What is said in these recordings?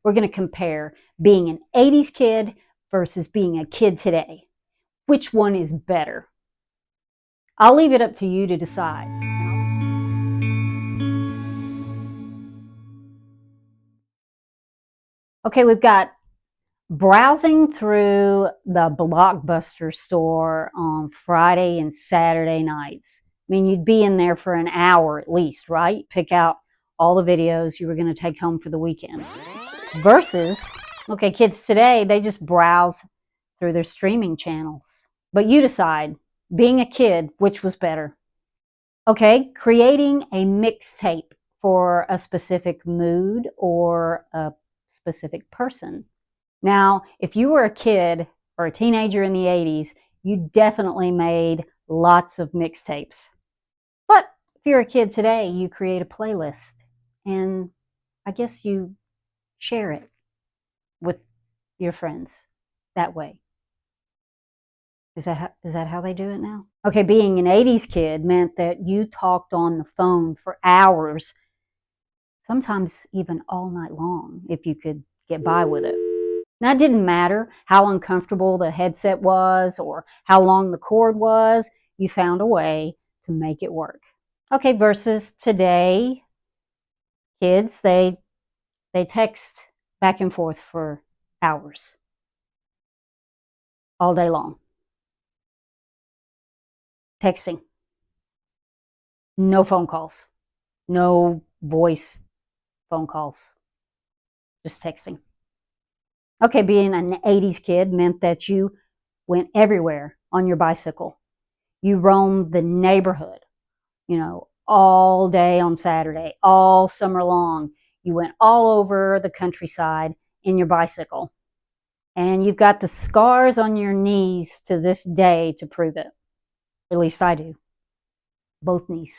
We're going to compare being an 80s kid versus being a kid today. Which one is better? I'll leave it up to you to decide. Okay, we've got browsing through the Blockbuster store on Friday and Saturday nights. I mean, you'd be in there for an hour at least, right? Pick out all the videos you were going to take home for the weekend. Versus, okay, kids today, they just browse through their streaming channels. But you decide, being a kid, which was better. Okay, creating a mixtape for a specific mood or a specific person. Now, if you were a kid or a teenager in the 80s, you definitely made lots of mixtapes. But if you're a kid today, you create a playlist and I guess you share it with your friends that way. Is that how they do it now? Okay, being an 80s kid meant that you talked on the phone for hours, sometimes even all night long, if you could get by with it. Now, it didn't matter how uncomfortable the headset was or how long the cord was, you found a way to make it work. Okay, versus today, kids, they text back and forth for hours, all day long. Texting. No phone calls. No voice phone calls. Just texting. Okay, being an 80s kid meant that you went everywhere on your bicycle. You roamed the neighborhood, all day on Saturday, all summer long. You went all over the countryside in your bicycle. And you've got the scars on your knees to this day to prove it. At least I do. Both knees.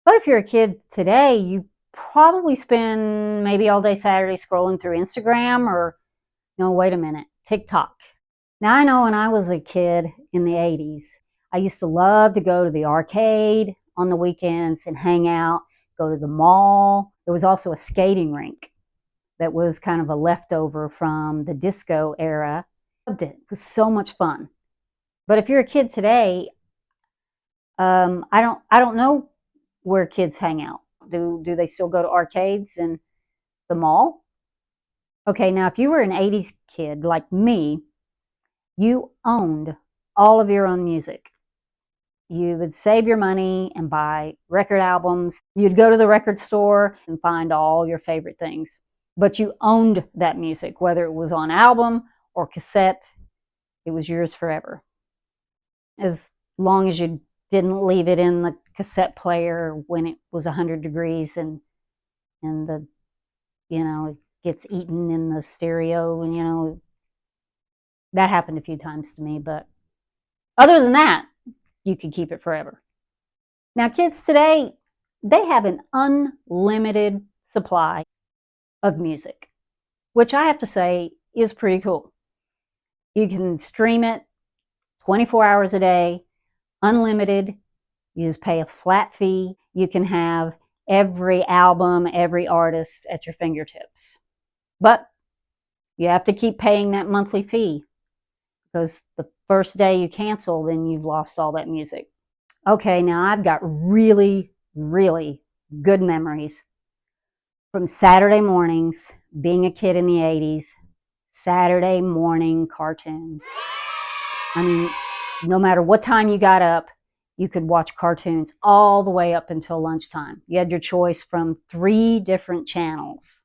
But if you're a kid today, you probably spend maybe all day Saturday scrolling through Instagram or, no, wait a minute, TikTok. Now, I know when I was a kid in the 80s, I used to love to go to the arcade on the weekends and hang out, go to the mall. There was also a skating rink that was kind of a leftover from the disco era. I loved it. It was so much fun. But if you're a kid today, I don't know where kids hang out. Do they still go to arcades and the mall? Okay, now if you were an 80s kid like me, you owned all of your own music. You would save your money and buy record albums. You'd go to the record store and find all your favorite things. But you owned that music, whether it was on album or cassette, it was yours forever. As long as you didn't leave it in the cassette player when it was 100 degrees and the, it gets eaten in the stereo, and that happened a few times to me, but other than that, you could keep it forever. Now, kids today, they have an unlimited supply of music, which I have to say is pretty cool. You can stream it 24 hours a day, unlimited. You just pay a flat fee. You can have every album, every artist at your fingertips. But you have to keep paying that monthly fee, because the first day you cancel, then you've lost all that music. Okay, now I've got really, really good memories from Saturday mornings, being a kid in the 80s, Saturday morning cartoons. I mean, no matter what time you got up, you could watch cartoons all the way up until lunchtime. You had your choice from 3 different channels.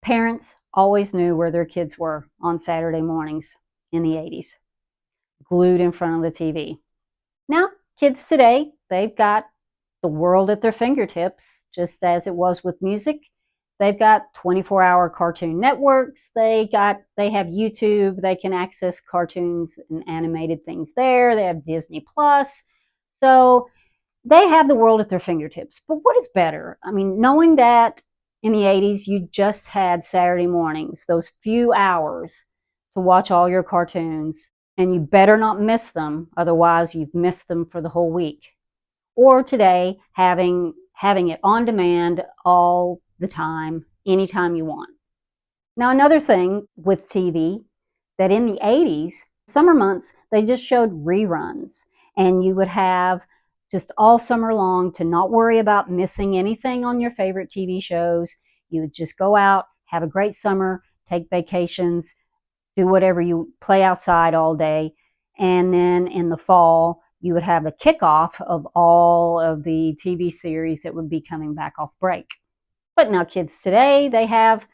Parents always knew where their kids were on Saturday mornings in the 80s, glued in front of the TV. Now, kids today, they've got the world at their fingertips, just as it was with music. They've got 24-hour Cartoon Networks. They have YouTube. They can access cartoons and animated things there. They have Disney Plus. So they have the world at their fingertips. But what is better? I mean, knowing that in the 80s, you just had Saturday mornings, those few hours to watch all your cartoons, and you better not miss them, otherwise you've missed them for the whole week. Or today, having it on demand all the time, anytime you want. Now, another thing with TV, that in the 80s, summer months, they just showed reruns. And you would have just all summer long to not worry about missing anything on your favorite TV shows. You would just go out, have a great summer, take vacations, do whatever, you play outside all day. And then in the fall, you would have a kickoff of all of the TV series that would be coming back off break. But now kids today, they have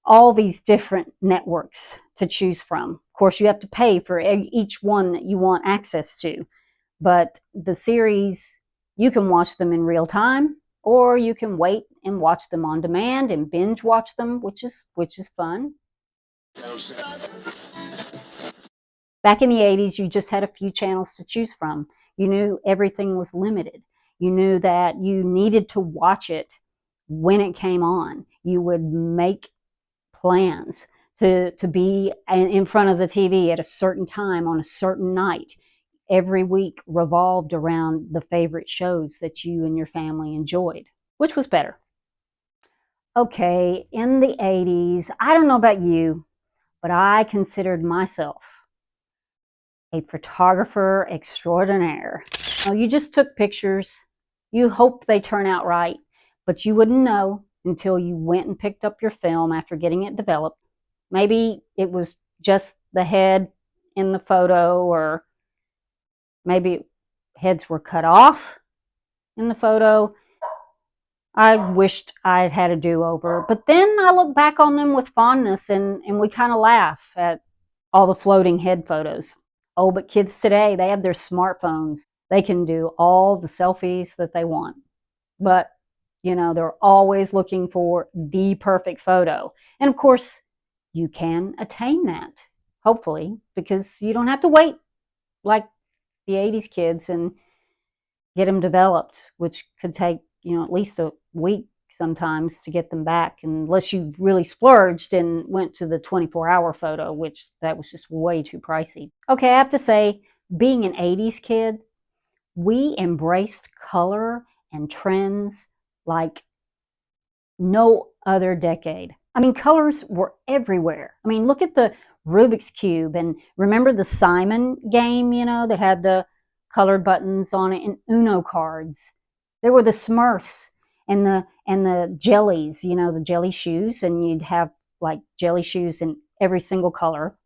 all these different networks to choose from. Of course, you have to pay for each one that you want access to, but the series, you can watch them in real time, or you can wait and watch them on demand and binge watch them, which is fun. Back in the 80s, you just had a few channels to choose from. You knew everything was limited. You knew that you needed to watch it when it came on. You would make plans to be in front of the TV at a certain time on a certain night. Every week revolved around the favorite shows that you and your family enjoyed. Which was better? Okay, in the 80s, I don't know about you, but I considered myself a photographer extraordinaire. Now, you just took pictures. You hoped they turn out right, but you wouldn't know until you went and picked up your film after getting it developed. Maybe it was just the head in the photo, or maybe heads were cut off in the photo. I wished I'd had a do-over, but then I look back on them with fondness, and we kind of laugh at all the floating head photos. Oh, but kids today, they have their smartphones. They can do all the selfies that they want. But, they're always looking for the perfect photo. And of course, you can attain that, hopefully, because you don't have to wait like the 80s kids and get them developed, which could take, at least a week sometimes to get them back, unless you really splurged and went to the 24-hour photo, which that was just way too pricey. Okay, I have to say, being an 80s kid, we embraced color and trends like no other decade. I mean, colors were everywhere. I mean, look at the Rubik's Cube, and remember the Simon game, that had the colored buttons on it, and Uno cards. There were the Smurfs and the jellies, the jelly shoes, and you'd have like jelly shoes in every single color.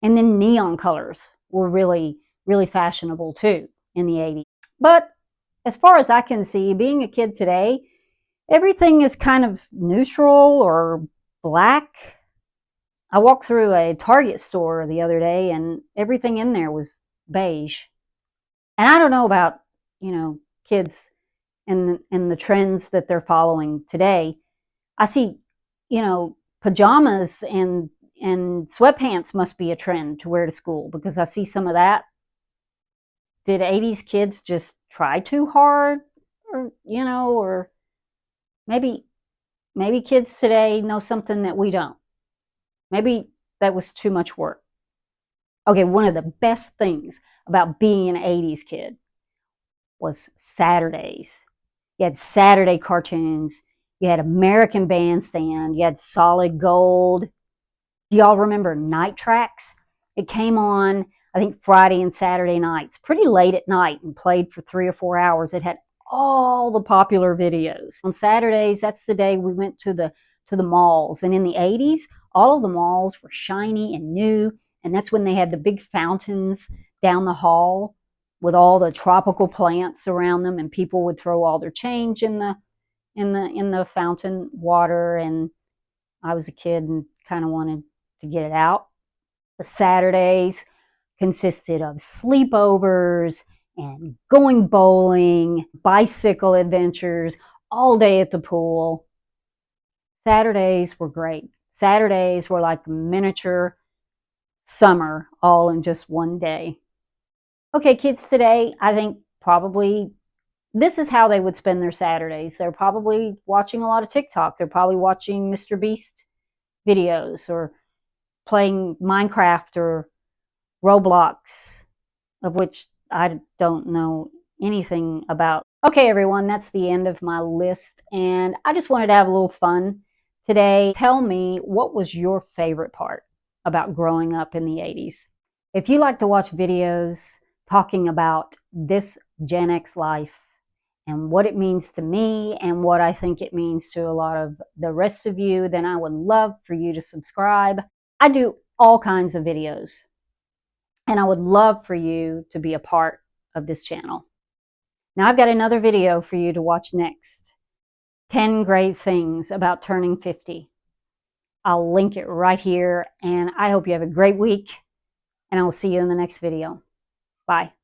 And then neon colors were really, really fashionable too in the 80s. But as far as I can see, being a kid today, everything is kind of neutral or black. I walked through a Target store the other day, and everything in there was beige. And I don't know about, kids and the trends that they're following today. I see, pajamas and sweatpants must be a trend to wear to school, because I see some of that. Did 80s kids just try too hard? Or maybe kids today know something that we don't. Maybe that was too much work. Okay, one of the best things about being an 80s kid was Saturdays. You had Saturday cartoons. You had American Bandstand. You had Solid Gold. Do y'all remember Night Tracks? It came on, I think, Friday and Saturday nights, pretty late at night, and played for 3 or 4 hours. It had all the popular videos. On Saturdays, that's the day we went to the malls. And in the 80s, all of the malls were shiny and new, and that's when they had the big fountains down the hall with all the tropical plants around them, and people would throw all their change in the fountain water. And I was a kid and kind of wanted to get it out. The Saturdays consisted of sleepovers and going bowling, bicycle adventures, all day at the pool. Saturdays were great. Saturdays were like miniature summer, all in just one day. Okay, kids today, I think probably this is how they would spend their Saturdays. They're probably watching a lot of TikTok. They're probably watching Mr. Beast videos, or playing Minecraft or Roblox, of which I don't know anything about. Okay, everyone, that's the end of my list, and I just wanted to have a little fun today. Tell me, what was your favorite part about growing up in the 80s? If you like to watch videos talking about this Gen X life and what it means to me and what I think it means to a lot of the rest of you, then I would love for you to subscribe. I do all kinds of videos, and I would love for you to be a part of this channel. Now I've got another video for you to watch next. 10 great things about turning 50. I'll link it right here, and I hope you have a great week, and I will see you in the next video. Bye.